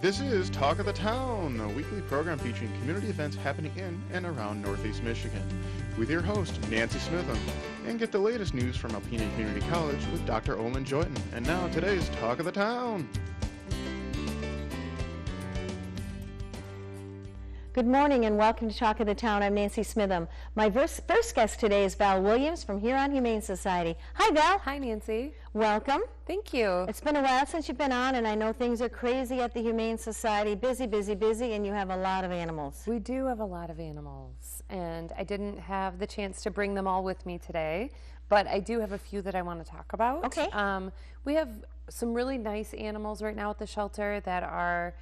This is Talk of the Town, a weekly program featuring community events happening in and around Northeast Michigan, with your host, Nancy Smitham, and get the latest news from Alpena Community College with Dr. Olin Joyton. And now, today's Talk of the Town. Good morning and welcome to Talk of the Town. I'm Nancy Smitham. My first guest today is Val Williams from Huron Humane Society. Hi, Val. Hi, Nancy. Welcome. Thank you. It's been a while since you've been on, and I know things are crazy at the Humane Society. Busy, and you have a lot of animals. We do have a lot of animals, and I didn't have the chance to bring them all with me today, but I do have a few that I want to talk about. Okay. We have some really nice animals right now at the shelter that are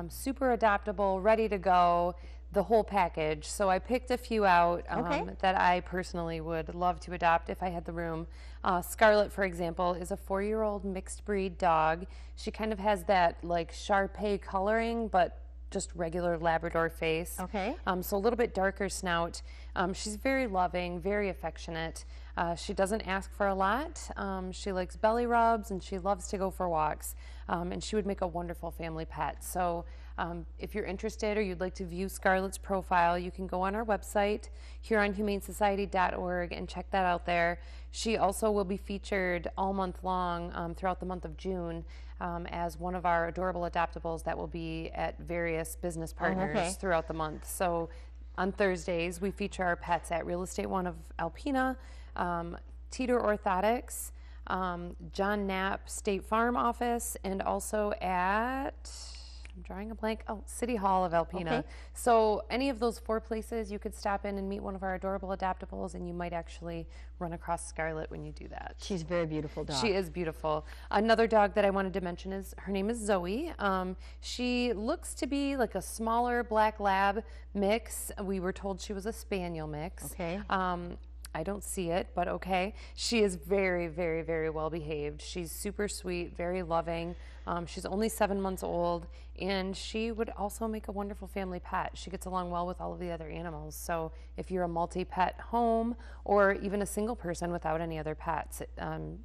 super adoptable, ready to go, the whole package. So I picked a few out that I personally would love to adopt if I had the room. Scarlet, for example, is a 4-year-old mixed breed dog. She kind of has that like Shar-Pei coloring, but just regular Labrador face. Okay. So a little bit darker snout. She's very loving, very affectionate. She doesn't ask for a lot. She likes belly rubs and she loves to go for walks. And she would make a wonderful family pet. So if you're interested or you'd like to view Scarlett's profile, you can go on our website, HuronHumaneSociety.org, and check that out there. She also will be featured all month long throughout the month of June as one of our adorable adoptables that will be at various business partners throughout the month. So on Thursdays, we feature our pets at Real Estate One of Alpena, Teeter Orthotics, John Knapp State Farm office, and also at, I'm drawing a blank, City Hall of Alpena. Okay. So any of those 4 places, you could stop in and meet one of our adorable adoptables, and you might actually run across Scarlett when you do that. She's a very beautiful dog. She is beautiful. Another dog that I wanted to mention is, her name is Zoe. She looks to be like a smaller black lab mix. We were told she was a spaniel mix. Okay. I don't see it, but okay. She is very, very well behaved. She's super sweet, very loving. She's only 7 months old, and she would also make a wonderful family pet. She gets along well with all of the other animals. So if you're a multi-pet home or even a single person without any other pets,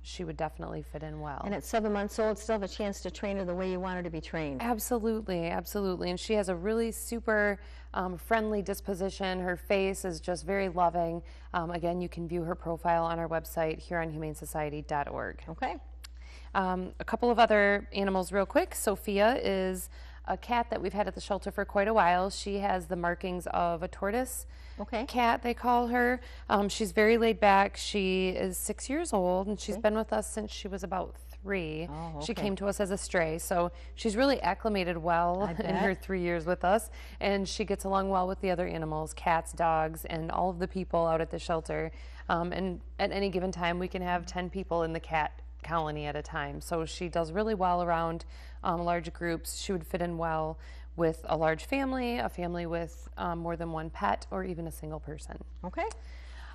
she would definitely fit in well. And at 7 months old, still have a chance to train her the way you want her to be trained. Absolutely. And she has a really super friendly disposition. Her face is just very loving. Again, you can view her profile on our website, HuronHumaneSociety.org. Okay. A couple of other animals real quick. Sophia is a cat that we've had at the shelter for quite a while. She has the markings of a tortoise cat, they call her. She's very laid back. She is 6 years old, and she's been with us since she was about 3. Oh, okay. She came to us as a stray, so she's really acclimated well in her 3 years with us, and she gets along well with the other animals, cats, dogs, and all of the people out at the shelter. And at any given time, we can have 10 people in the cat colony at a time. So she does really well around large groups. She would fit in well with a large family, a family with more than one pet, or even a single person. Okay.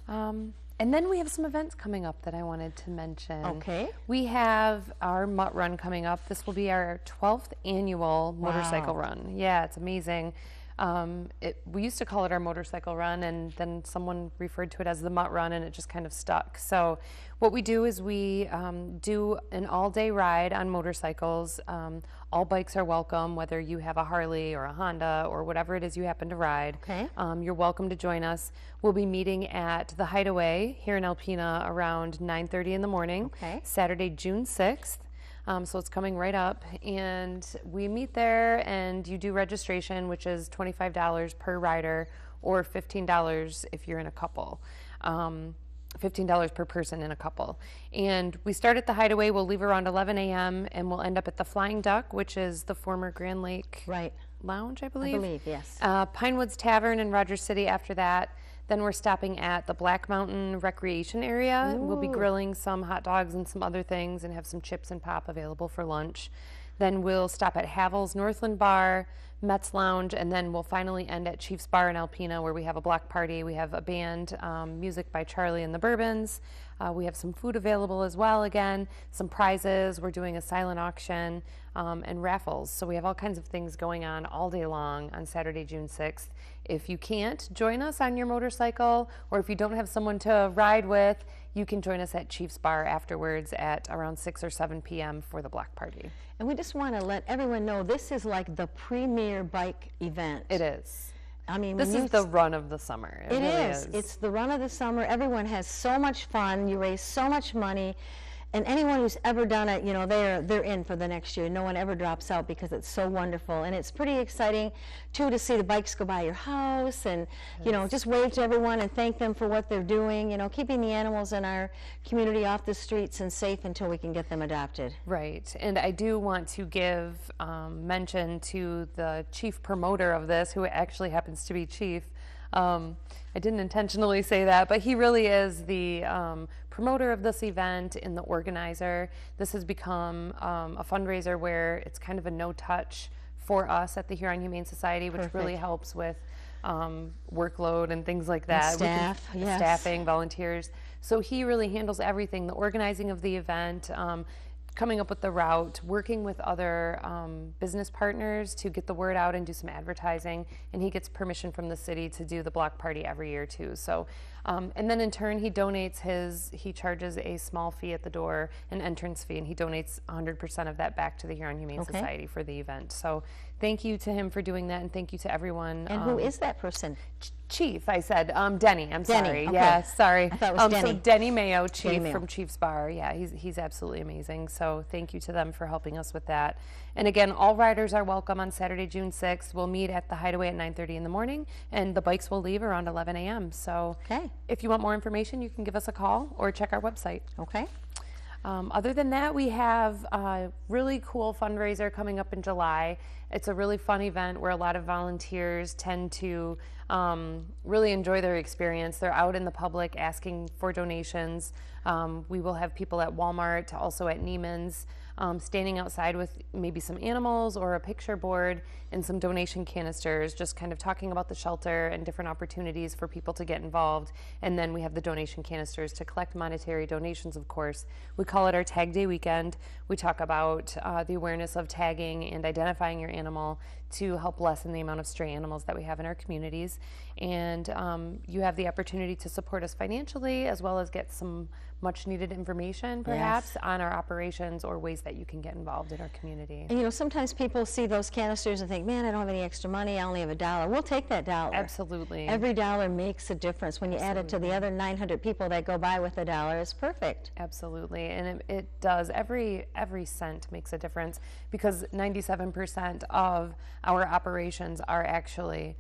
And then we have some events coming up that I wanted to mention. Okay. We have our Mutt Run coming up. This will be our 12th annual motorcycle run. Yeah, it's amazing. We used to call it our motorcycle run, and then someone referred to it as the Mutt Run, and it just kind of stuck. So what we do is we do an all-day ride on motorcycles. All bikes are welcome, whether you have a Harley or a Honda or whatever it is you happen to ride. Okay. You're welcome to join us. We'll be meeting at the Hideaway here in Alpena around 9:30 in the morning, Saturday, June 6th. So it's coming right up, and we meet there, and you do registration, which is $25 per rider, or $15 if you're in a couple. $15 per person in a couple. And we start at the Hideaway. We'll leave around 11 a.m. and we'll end up at the Flying Duck, which is the former Grand Lake Lounge, I believe. I believe, yes. Pinewoods Tavern in Rogers City after that. Then we're stopping at the Black Mountain Recreation Area. Ooh. We'll be grilling some hot dogs and some other things and have some chips and pop available for lunch. Then we'll stop at Havel's Northland Bar, Mets Lounge, and then we'll finally end at Chief's Bar in Alpena, where we have a block party. We have a band, music by Charlie and the Bourbons. We have some food available as well, again, some prizes. We're doing a silent auction. and raffles. So we have all kinds of things going on all day long on Saturday, June 6th. If you can't join us on your motorcycle, or if you don't have someone to ride with, you can join us at Chief's Bar afterwards at around 6 or 7 p.m. for the block party. And we just want to let everyone know this is like the premier bike event. It is. I mean, this is the run of the summer. It really is. It's the run of the summer. Everyone has so much fun. You raise so much money. And anyone who's ever done it, you know, they're in for the next year. No one ever drops out because it's so wonderful. And it's pretty exciting, too, to see the bikes go by your house and, you know, just wave to everyone and thank them for what they're doing, you know, keeping the animals in our community off the streets and safe until we can get them adopted. Right. And I do want to give mention to the chief promoter of this, who actually happens to be Chief. I didn't intentionally say that, but he really is the promoter of this event and the organizer. This has become a fundraiser where it's kind of a no-touch for us at the Huron Humane Society, which really helps with workload and things like that. And staff, yes. Staffing, volunteers. So he really handles everything, the organizing of the event, coming up with the route, working with other business partners to get the word out and do some advertising, and he gets permission from the city to do the block party every year too. So, and then in turn he charges a small fee at the door, an entrance fee, and he donates 100% of that back to the Huron Humane Society for the event. So thank you to him for doing that, and thank you to everyone. And who is that person? Chief, I said. Denny, I'm Denny, sorry. okay. Yeah, sorry. I thought it was Denny. So Denny Mayo, Chief Denny Mayo. from Chief's Bar. Yeah, he's absolutely amazing. So thank you to them for helping us with that. And again, all riders are welcome on Saturday, June 6th. We'll meet at the Hideaway at 9:30 in the morning, and the bikes will leave around 11 a.m. So if you want more information, you can give us a call or check our website. Okay. Other than that, we have a really cool fundraiser coming up in July. It's a really fun event where a lot of volunteers tend to really enjoy their experience. They're out in the public asking for donations. We will have people at Walmart, also at Neiman's, standing outside with maybe some animals or a picture board and some donation canisters, just kind of talking about the shelter and different opportunities for people to get involved. And then we have the donation canisters to collect monetary donations, of course. We call it our Tag Day weekend. We talk about the awareness of tagging and identifying your animal to help lessen the amount of stray animals that we have in our communities. And you have the opportunity to support us financially, as well as get some much needed information perhaps on our operations or ways that you can get involved in our community. And you know, sometimes people see those canisters and think, man, I don't have any extra money, I only have $1. We'll take that $1. Absolutely. Every dollar makes a difference. When you add it to the other 900 people that go by with $1, it's perfect. Absolutely, and it does. Every cent makes a difference, because 97% of our operations are actually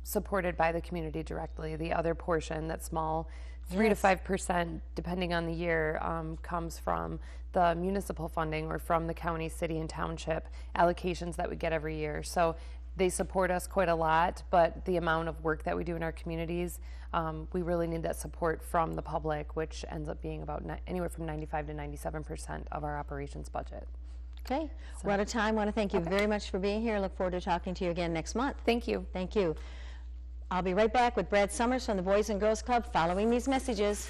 supported by the community directly. The other portion, that small 3 to 5%, depending on the year, comes from the municipal funding or from the county, city, and township allocations that we get every year. So they support us quite a lot, but the amount of work that we do in our communities, we really need that support from the public, which ends up being about anywhere from 95 to 97% of our operations budget. Okay, we're out of time. I want to thank you very much for being here. Look forward to talking to you again next month. Thank you. Thank you. I'll be right back with Brad Summers from the Boys and Girls Club following these messages.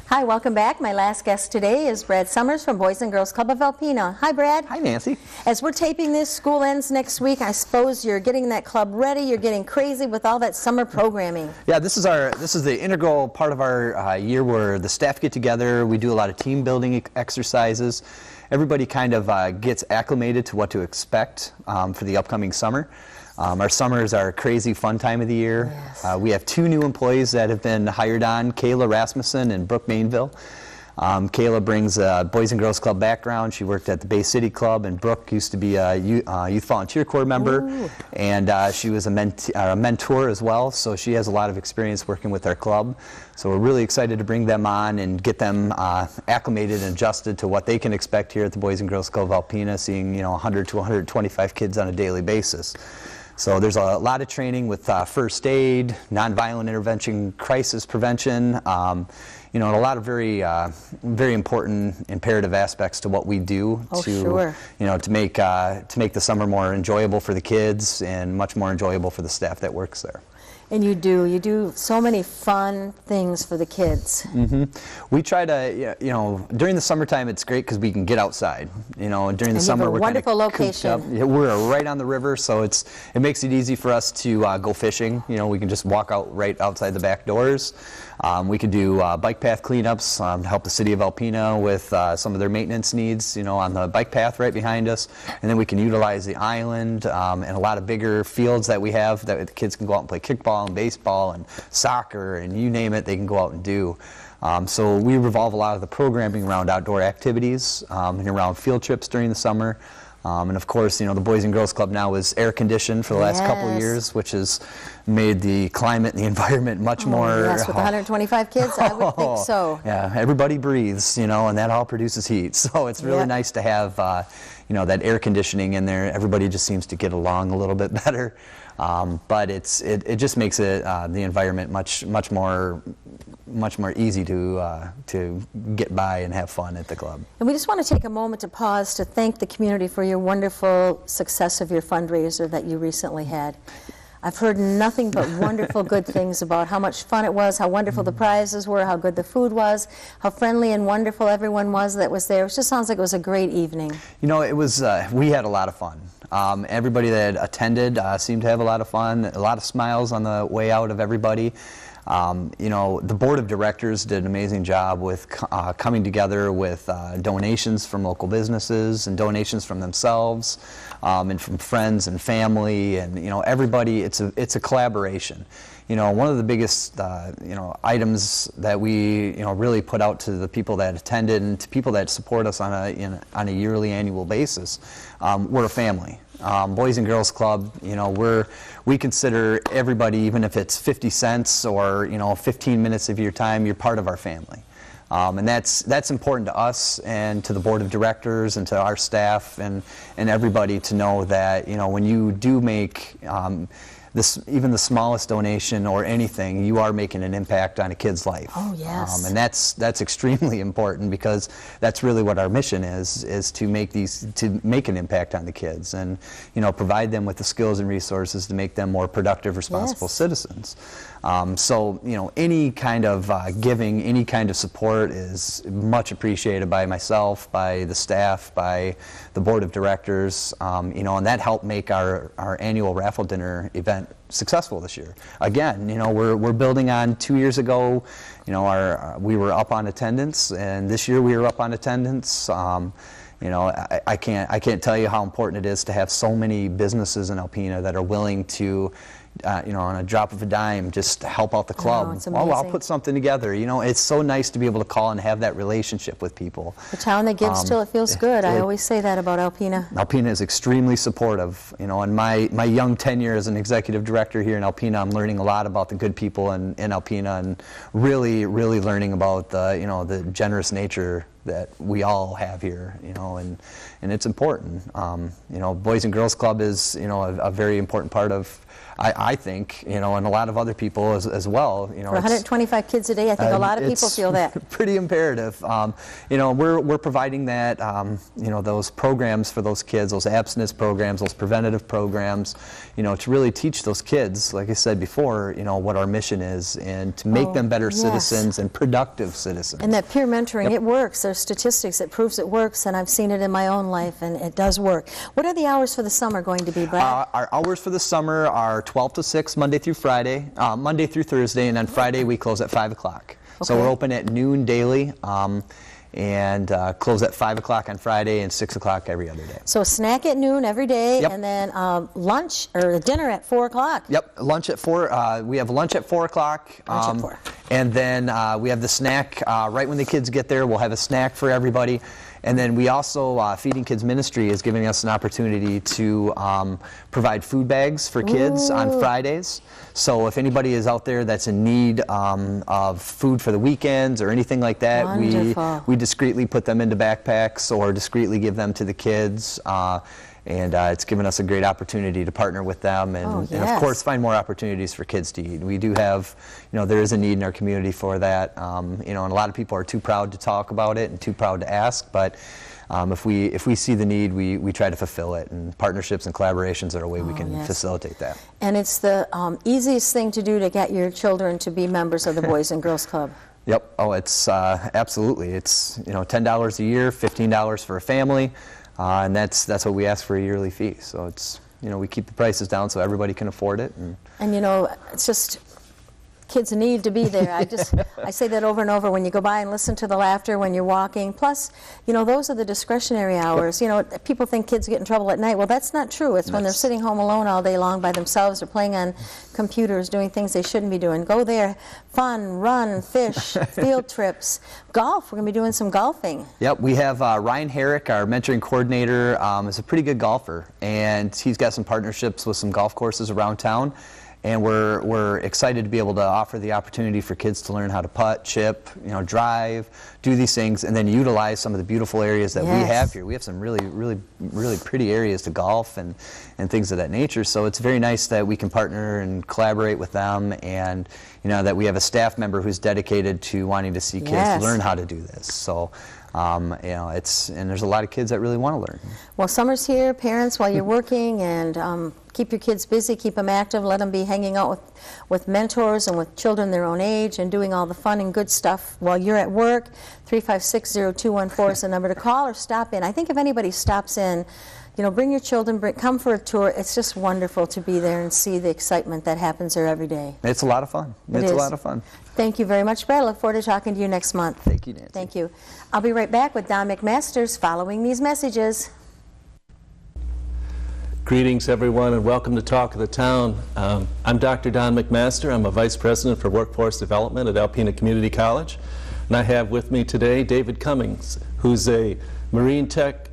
Hi, welcome back. My last guest today is Brad Summers from Boys and Girls Club of Alpena. Hi, Brad. Hi, Nancy. As we're taping this, school ends next week. I suppose you're getting that club ready. You're getting crazy with all that summer programming. Yeah, this is the integral part of our year where the staff get together. We do a lot of team building exercises. Everybody kind of gets acclimated to what to expect for the upcoming summer. Our summer is our crazy fun time of the year. Yes. We have 2 new employees that have been hired on, Kayla Rasmussen and Brooke Mainville. Kayla brings a Boys and Girls Club background. She worked at the Bay City Club, and Brooke used to be a Youth Volunteer Corps member. Ooh. And she was a mentor as well, so she has a lot of experience working with our club. So we're really excited to bring them on and get them acclimated and adjusted to what they can expect here at the Boys and Girls Club of Alpena, seeing 100 to 125 kids on a daily basis. So there's a lot of training with first aid, nonviolent intervention, crisis prevention, and a lot of very important imperative aspects to what we do to make the summer more enjoyable for the kids and much more enjoyable for the staff that works there. And you do so many fun things for the kids. We try to, during the summertime it's great because we can get outside. During the And you have summer a we're wonderful kind of cooped up. location. Yeah, we're right on the river, so it makes it easy for us to go fishing. We can just walk out right outside the back doors. We can do bike path cleanups to help the city of Alpena with some of their maintenance needs, on the bike path right behind us. And then we can utilize the island and a lot of bigger fields that we have that the kids can go out and play kickball and baseball and soccer and you name it, they can go out and do. So we revolve a lot of the programming around outdoor activities and around field trips during the summer. And of course, the Boys and Girls Club now is air conditioned for the last couple of years, which has made the climate and the environment much more. Yes, with 125 kids, I would think so. Yeah, everybody breathes, and that all produces heat. So it's really nice to have, that air conditioning in there. Everybody just seems to get along a little bit better. But it just makes it the environment much more easy to get by and have fun at the club. And we just want to take a moment to pause to thank the community for your wonderful success of your fundraiser that you recently had. I've heard nothing but wonderful good things about how much fun it was, how wonderful the prizes were, how good the food was, how friendly and wonderful everyone was that was there. It just sounds like it was a great evening. It was, we had a lot of fun. Everybody that attended seemed to have a lot of fun, a lot of smiles on the way out of everybody. The board of directors did an amazing job with coming together with donations from local businesses and donations from themselves and from friends and family and everybody. It's a collaboration. One of the biggest items that we really put out to the people that attended and to people that support us on a yearly annual basis, we're a family. Boys and Girls Club, we consider everybody, even if it's 50 cents or 15 minutes of your time, you're part of our family. And that's important to us and to the board of directors and to our staff and everybody to know that when you do make even the smallest donation or anything, you are making an impact on a kid's life. Oh, yes. And that's extremely important because that's really what our mission is to make an impact on the kids and provide them with the skills and resources to make them more productive, responsible citizens. So any kind of giving, any kind of support is much appreciated by myself, by the staff, by the board of directors, and that helped make our annual raffle dinner event successful this year. Again, we're building on 2 years ago. We were up on attendance, and this year we were up on attendance. I can't tell you how important it is to have so many businesses in Alpena that are willing to, on a drop of a dime, just help out the club. Oh, it's well, I'll amazing. put something together. It's so nice to be able to call and have that relationship with people. The town that gives till it feels good. I always say that about Alpena. Alpena is extremely supportive. In my young tenure as an executive director here in Alpena, I'm learning a lot about the good people in Alpena and really, really learning about the generous nature that we all have here, and it's important. Boys and Girls Club is, a very important part of, I think, and a lot of other people as well. For 125 kids a day, I think a lot of people feel that. Pretty imperative. We're providing that, those programs for those kids, those abstinence programs, those preventative programs, to really teach those kids, like I said before, what our mission is, and to make them better citizens and productive citizens. And that peer mentoring, it works. There's statistics that proves it works, and I've seen it in my own life, and it does work. What are the hours for the summer going to be, Brad? Our hours for the summer are 12 to 6, Monday through Friday, Monday through Thursday, and on Friday we close at 5 o'clock. So we're open at noon daily. And close at 5 o'clock on Friday and 6 o'clock every other day. So snack at noon every day, Yep. and then lunch or dinner at 4 o'clock. Yep, lunch at 4. We have lunch at 4 o'clock. Lunch at 4. And then we have the snack right when the kids get there. We'll have a snack for everybody. And then we also, Feeding Kids Ministry is giving us an opportunity to provide food bags for kids on Fridays. So if anybody is out there that's in need of food for the weekends or anything like that, we discreetly put them into backpacks or discreetly give them to the kids. And it's given us a great opportunity to partner with them and of course find more opportunities for kids to eat. We do have, there is a need in our community for that. And a lot of people are too proud to talk about it and too proud to ask, but if we see the need, we try to fulfill it, and partnerships and collaborations are a way we can facilitate that. And it's the easiest thing to do to get your children to be members of the Boys and Girls Club. Yep. Oh, it's absolutely. It's $10 a year, $15 for a family. And that's what we ask for a yearly fee. So it's, we keep the prices down so everybody can afford it. And it's just, kids need to be there. I say that over and over when you go by and listen to the laughter when you're walking. Plus, those are the discretionary hours. People think kids get in trouble at night. Well, that's not true. It's when they're sitting home alone all day long by themselves or playing on computers, doing things they shouldn't be doing. Go there, fun, run, fish, field trips, golf. We're going to be doing some golfing. Yep, we have Ryan Herrick, our mentoring coordinator, is a pretty good golfer, and he's got some partnerships with some golf courses around town. And we're excited to be able to offer the opportunity for kids to learn how to putt, chip, drive, do these things, and then utilize some of the beautiful areas that we have here. We have some really, really, really pretty areas to golf and things of that nature. So it's very nice that we can partner and collaborate with them, and that we have a staff member who's dedicated to wanting to see kids learn how to do this. So. And there's a lot of kids that really want to learn. Well, summer's here, parents, while you're working, and keep your kids busy, keep them active, let them be hanging out with mentors and with children their own age and doing all the fun and good stuff while you're at work. 356-0214 is the number to call or stop in. I think if anybody stops in, bring your children, come for a tour. It's just wonderful to be there and see the excitement that happens there every day. It's a lot of fun. It's a lot of fun. Thank you very much, Brad. I look forward to talking to you next month. Thank you, Nancy. Thank you. I'll be right back with Don McMasters following these messages. Greetings, everyone, and welcome to Talk of the Town. I'm Dr. Don McMaster. I'm a Vice President for Workforce Development at Alpena Community College. And I have with me today David Cummings, who's a Marine Tech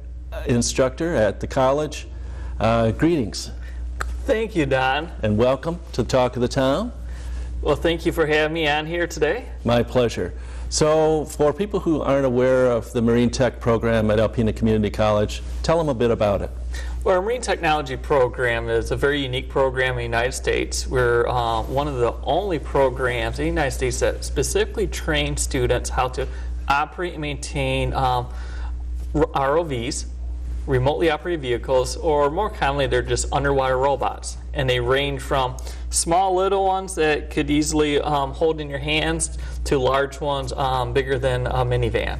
instructor at the college. Greetings. Thank you, Don. And welcome to Talk of the Town. Well, thank you for having me on here today. My pleasure. So, for people who aren't aware of the Marine Tech program at Alpena Community College, tell them a bit about it. Well, our Marine Technology program is a very unique program in the United States. We're one of the only programs in the United States that specifically train students how to operate and maintain ROVs, remotely operated vehicles, or more commonly, they're just underwater robots. And they range from small little ones that could easily hold in your hands to large ones bigger than a minivan.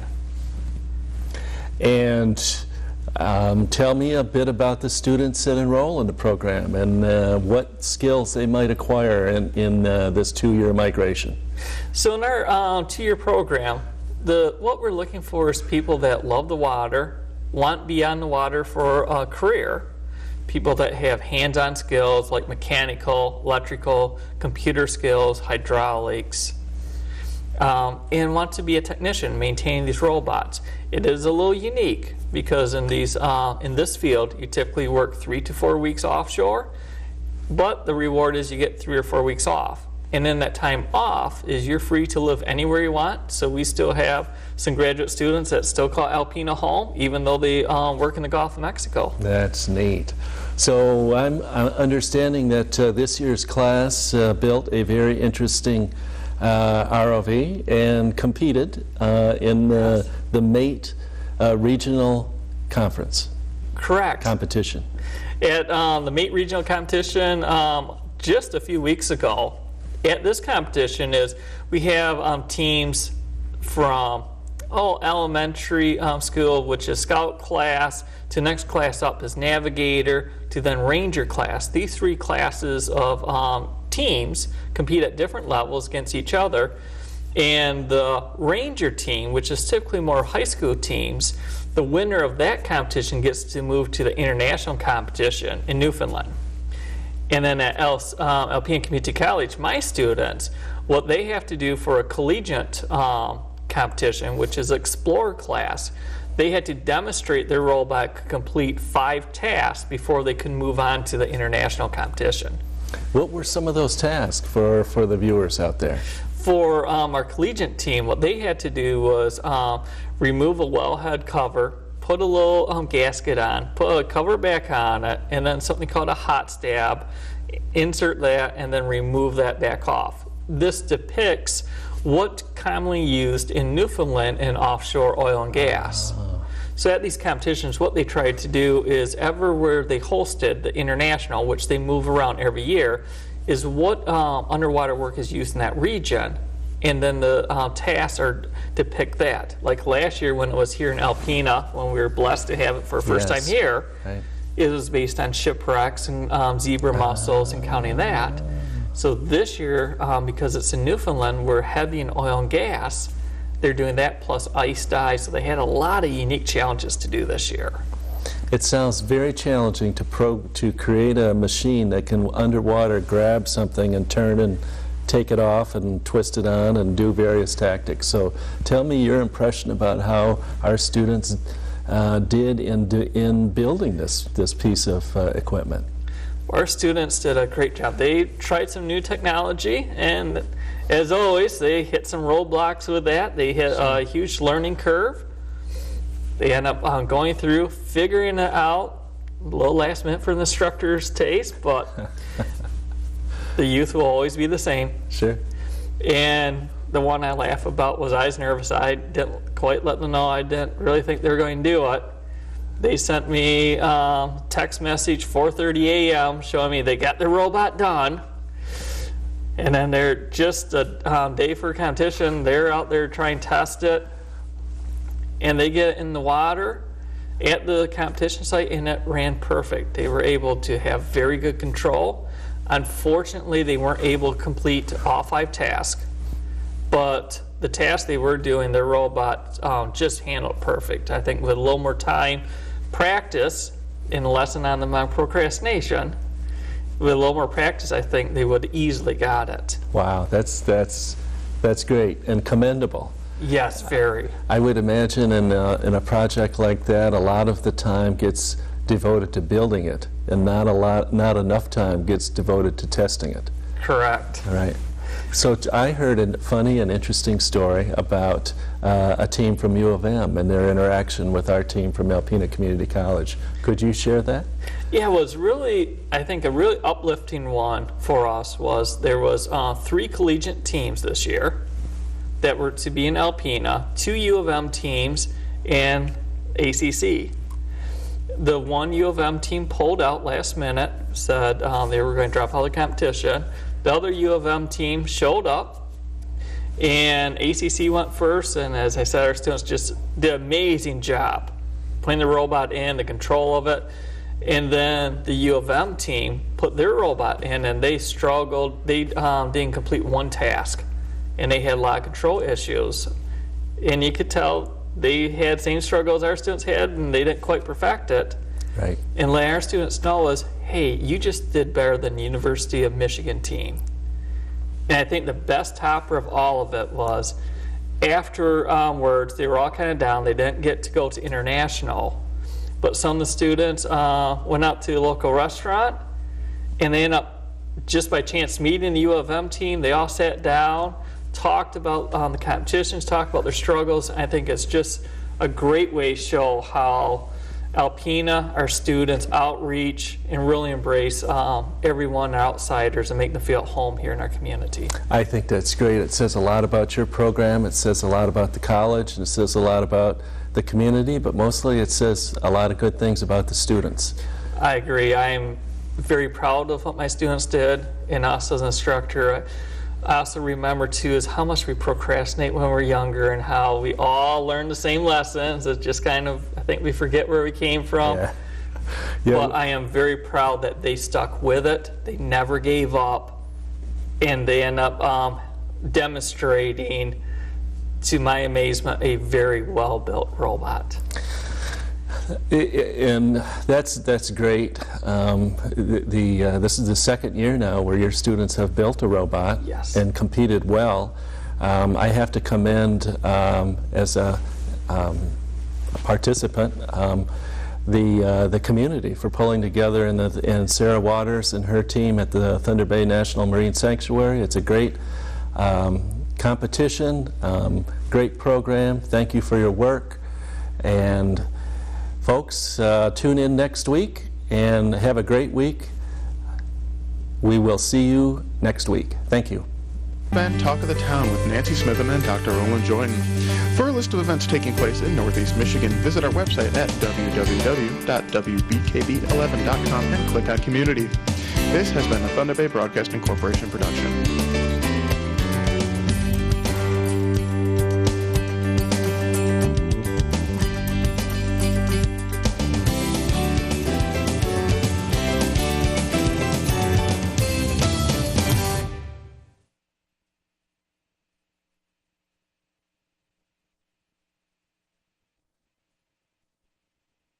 And tell me a bit about the students that enroll in the program and what skills they might acquire in this 2-year migration. So in our 2-year program, what we're looking for is people that love the water, want to be on the water for a career, people that have hands-on skills like mechanical, electrical, computer skills, hydraulics, and want to be a technician maintaining these robots. It is a little unique because in this field you typically work 3 to 4 weeks offshore, but the reward is you get 3 or 4 weeks off. And then that time off is you're free to live anywhere you want. So we still have some graduate students that still call Alpena home, even though they work in the Gulf of Mexico. That's neat. So I'm understanding that this year's class built a very interesting ROV and competed in the MATE regional conference. Correct. Competition. At the MATE regional competition just a few weeks ago, at this competition we have teams from elementary school, which is scout class, to next class up is navigator, to then ranger class. These 3 classes of teams compete at different levels against each other. And the ranger team, which is typically more high school teams, the winner of that competition gets to move to the international competition in Newfoundland. And then at Alpena Community College, my students, what they have to do for a collegiate competition, which is Explorer class, they had to demonstrate their robot could complete 5 tasks before they could move on to the international competition. What were some of those tasks for the viewers out there? For our collegiate team, what they had to do was remove a wellhead cover put a little gasket on, put a cover back on it, and then something called a hot stab, insert that, and then remove that back off. This depicts what's commonly used in Newfoundland in offshore oil and gas. So at these competitions, what they tried to do is everywhere they hosted the international, which they move around every year, is what underwater work is used in that region. And then the tasks are depict that. Like last year when it was here in Alpena, when we were blessed to have it for the first time here, it was based on shipwrecks and zebra mussels and counting that. So this year, because it's in Newfoundland, we're heavy in oil and gas. They're doing that plus ice dive, so they had a lot of unique challenges to do this year. It sounds very challenging to create a machine that can underwater grab something and turn and take it off and twist it on and do various tactics. So tell me your impression about how our students did in building this piece of equipment. Our students did a great job. They tried some new technology, and as always, they hit some roadblocks with that. They hit a huge learning curve. They end up going through, figuring it out, a little last minute for the instructor's taste, but the youth will always be the same. Sure. And the one I laugh about was I was nervous. I didn't quite let them know I didn't really think they were going to do it. They sent me text message 4:30 a.m. showing me they got their robot done. And then they're just a day for competition. They're out there trying to test it. And they get in the water at the competition site, and it ran perfect. They were able to have very good control. Unfortunately, they weren't able to complete all 5 tasks. But the tasks they were doing, their robot just handled perfect. I think with a little more time, practice, in a lesson on the procrastination, with a little more practice, I think they would easily got it. Wow, that's great and commendable. Yes, very. I would imagine in a project like that, a lot of the time gets devoted to building it, and not enough time gets devoted to testing it. Correct. All right. So I heard a funny and interesting story about a team from U of M and their interaction with our team from Alpena Community College. Could you share that? Yeah, it was really, I think, a really uplifting one for us was there was 3 collegiate teams this year that were to be in Alpena, 2 U of M teams, and ACC. The one U of M team pulled out last minute, said they were going to drop out of the competition. The other U of M team showed up, and ACC went first, and as I said, our students just did an amazing job putting the robot in, the control of it. And then the U of M team put their robot in, and they struggled. They didn't complete 1 task, and they had a lot of control issues. And you could tell they had the same struggles our students had, and they didn't quite perfect it. Right. And letting our students know is, hey, you just did better than the University of Michigan team. And I think the best topper of all of it was afterwards, they were all kind of down. They didn't get to go to international. But some of the students went out to a local restaurant, and they ended up, just by chance, meeting the U of M team. They all sat down, talked about the competitions, talked about their struggles. I think it's just a great way to show how Alpena, our students, outreach and really embrace everyone, outsiders, and make them feel at home here in our community. I think that's great. It says a lot about your program, it says a lot about the college, and it says a lot about the community, but mostly it says a lot of good things about the students. I agree. I'm very proud of what my students did, and us as an instructor. I also remember too is how much we procrastinate when we're younger, and how we all learn the same lessons. It's just kind of, I think we forget where we came from. Yeah. But I am very proud that they stuck with it. They never gave up, and they end up demonstrating, to my amazement, a very well-built robot. And that's great. This is the 2nd year now where your students have built a robot. Yes. And competed well. I have to commend, as a participant, the community for pulling together, and Sarah Waters and her team at the Thunder Bay National Marine Sanctuary. It's a great competition, great program. Thank you for your work. And Folks, tune in next week and have a great week. We will see you next week. Thank you. Event Talk of the Town with Nancy Smitham and Dr. Olin Joyden. For a list of events taking place in Northeast Michigan, visit our website at www.wbkb11.com and click on Community. This has been a Thunder Bay Broadcasting Corporation production.